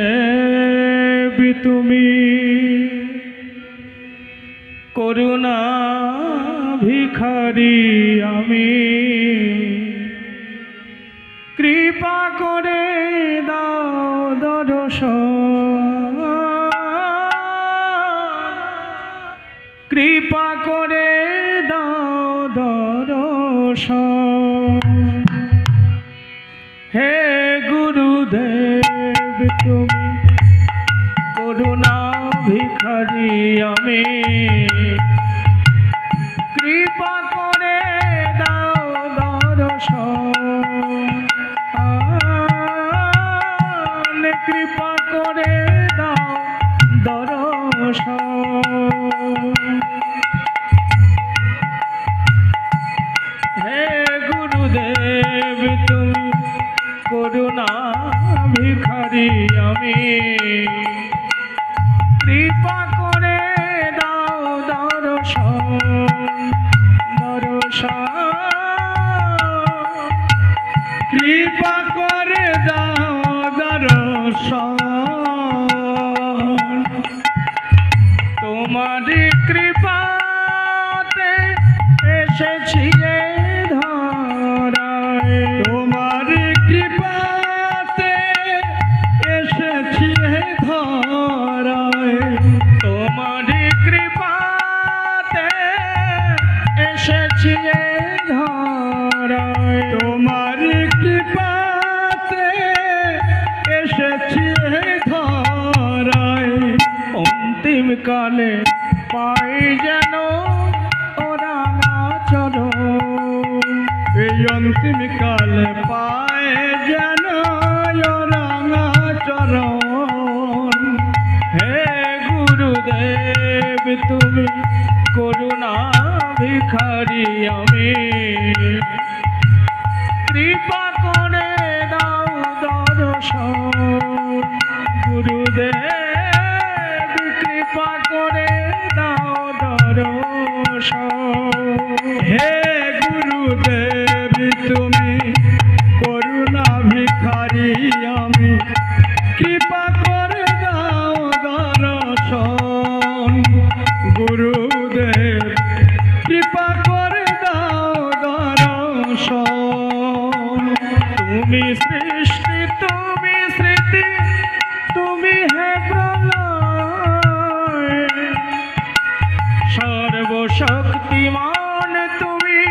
गुरुदेव तुमी करुणा भिखारी आमी कृपा करे दाओ दर्शन कृपा करे दाओ दर्शन हे गुरुदेव तुमी करुणा भिखारी आमी कृपा करे दाओ दर्शन कृपा करे दाओ दर्शन हे गुरुदेव तुमी करुणा भिखारी आमी कृपा करे दाओ दर्शन कृपा करे दाओ दर्शन तुम्हारी कृपाते एसेछि ए धराय तुम्हारी कृपाते एसेछि ए धराय तुम्हारी कृपाते एसेछि ए धराय तुम्हारी कृपाते एसेछि ए धराय अंतिम काले पाई जेनो अंतिम काल पाए जन रांगा चरण हे गुरुदेव तुमी करुणा भिखारी आमी कृपा करे दाओ दर्शन गुरुदेव कृपा करे दाओ दर्शन हे गुरुदेव तुमी करुणा भिखारी आमी कृपा करे दाओ दर्शन गुरुदेव कृपा करे दाओ दर्शन तुमी सृष्टि तुमी स्मृति तुमी है प्रलय सर्वशक्तिमान तुमी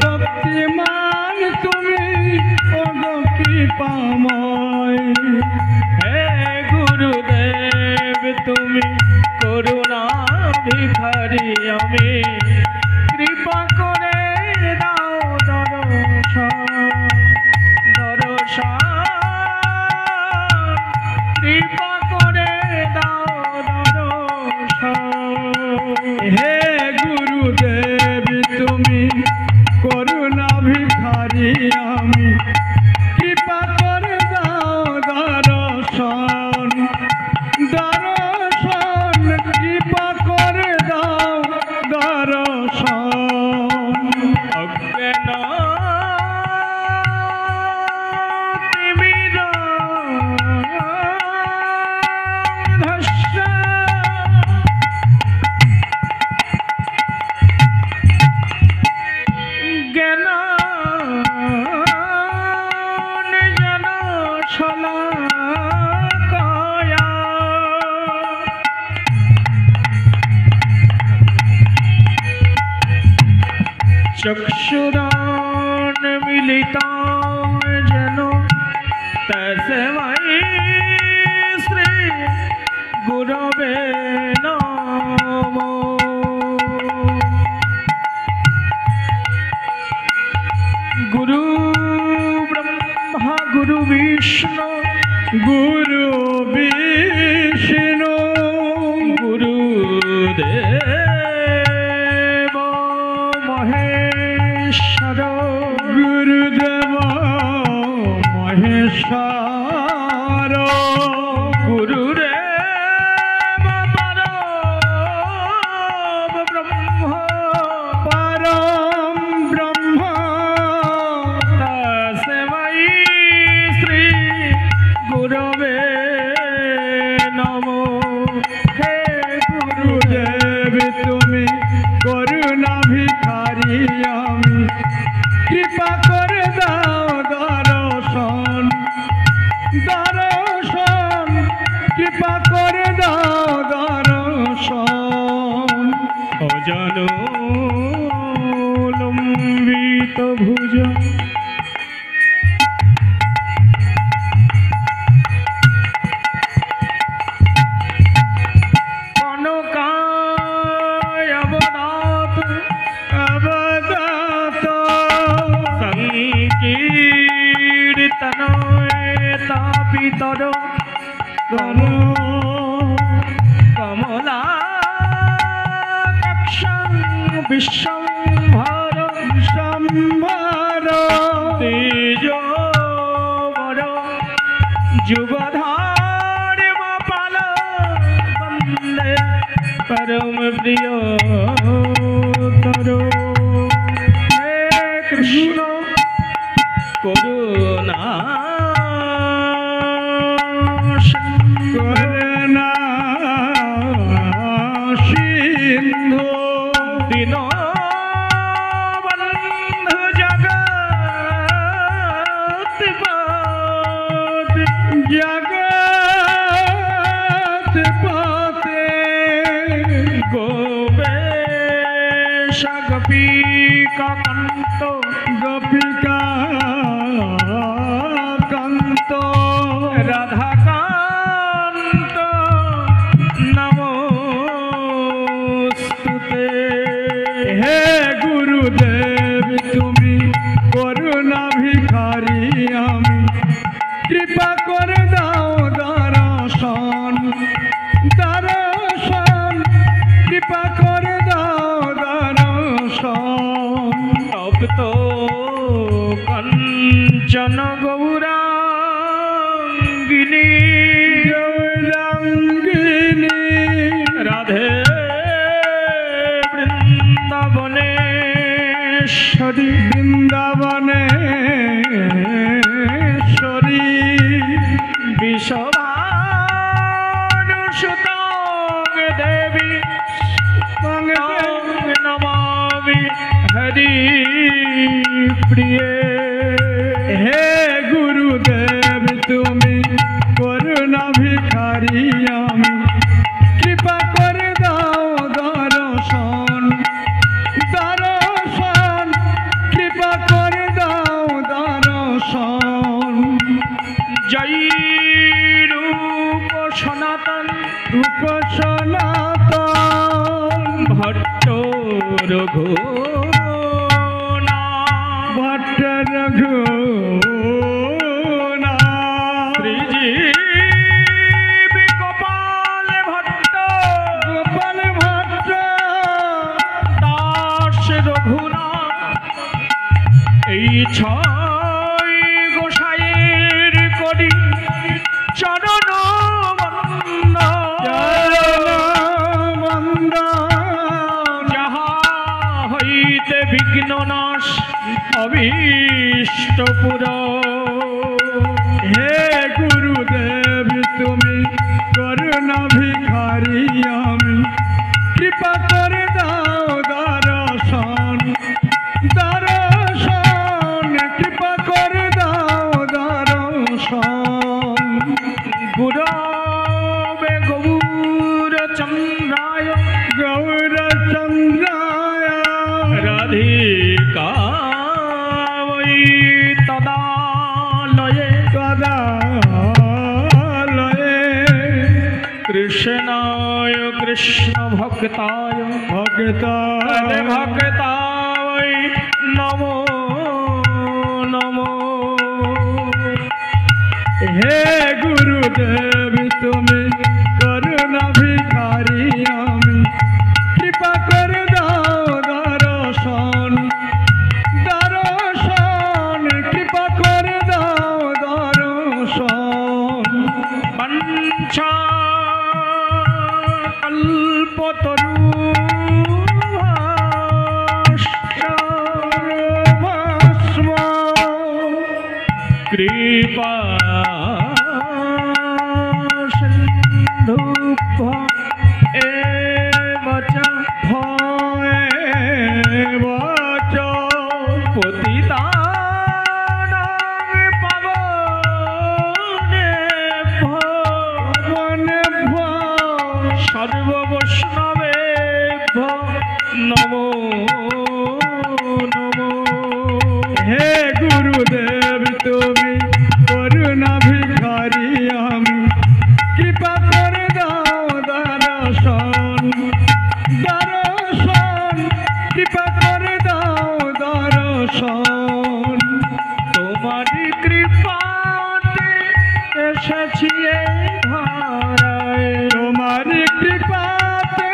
सर्वशक्तिमान तुमी कृपामय हे गुरुदेव तुमी करुणा भिखारी आमी कृपा करे दाओ दर्शन कृपा करे दाओ दर्शन हे गुरुदेव तुमी करुणा भिखारी आमी कृपा करे दाओ दर्शन कृपा करे दाओ दर्शन अज्ञान तिमिर चक्षुरान मिलिता जनो तस्मै श्री गुरवे नमो गुरु ब्रह्मा गुरु विष्णु गुरु गुरुदेव महेश्वर गुरुदेव महेश्वर गुरुदेव परम ब्रह्म ভুজ কনকায় অবদাত সংকীর্তনয় তাপিতর কমলা কক্ষং বিশ্বম্ভর তেজোবর যুগধার পাল বন্দে পরম প্রিয় তর হে কৃষ্ণ করুণা সিন্ধু দীন বন্ধু জগৎ পতে গোপেশ গোপিকা কান্ত রাধাকান্ত নমস্তুতে হে গুরুদেব তুমি করুণা ভিখারি আমি কৃপা করে দাও দর্শন কৃপা করে দাও দর্শন তপ্ত কঞ্চন গৌরাঙ্গিনী রাধে বৃন্দাবনেশ্বরী বিশ্বভানুসুতং দেবী নমামি হরি প্রিয়ে হে গুরুদেব তুমি করুণা ভিখারি আমি কৃপা করে দাও দর্শন কৃপা করে দাও দর্শন জয় রূপ সনাতন ভট্ট রঘুনা শ্রীজীব গোপাল ভট্ট দাস রঘুনা এই ছয় গোসাইয়ের করি চরণ বন্দ যাহা হইতে বিঘ্ন নাশ অভীষ্ট পুর হে গুরুদেব তুমি করুণা ভিখারি আমি কৃপা করে দাও দর্শন কৃপা করে দাও দর্শন গুরবে গৌরচন্দ্রায় রাধিকা বৈ তদালয়ে কৃষ্ণায় কৃষ্ণ ভক্তায় ভক্তায় নমো নমো হে গুরুদেব তুমি করুণা ভিখারি আমি কৃপা করে দাও দর্শন কৃপা করে দাও দর্শন বাঞ্ছা কল্পতরু কৃপা সিন্ধুভ্য এব চ পতিতানাং পাবনেভ্যো সর্ববৈষ্ণবেভ্যো নমো নমো গুরুদেব তুমি করুণা ভিখারি আমি কৃপা করে দাও দর্শন দর্শন কৃপা করে দাও দর্শন তোমারি কৃপাতে এসেছি এই ধারায় তোমার কৃপাতে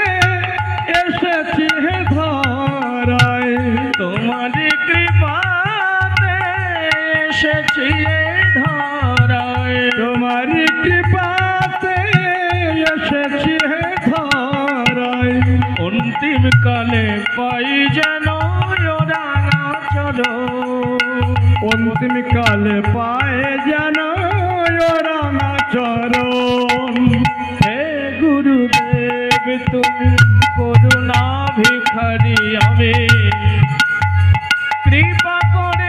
এসেছি হে ধরায় তোমারি কৃপাতে এসেছি এই ধারায় তোমার কৃপাতে এসেছি হে ধরায় অন্তিম কালে পাই যেন রাঙা চরণ অন্তিম কালে পায়ে যেন রাঙা চরণ হে গুরুদেব তুমি করুণা ভিখারি আমি কৃপা করে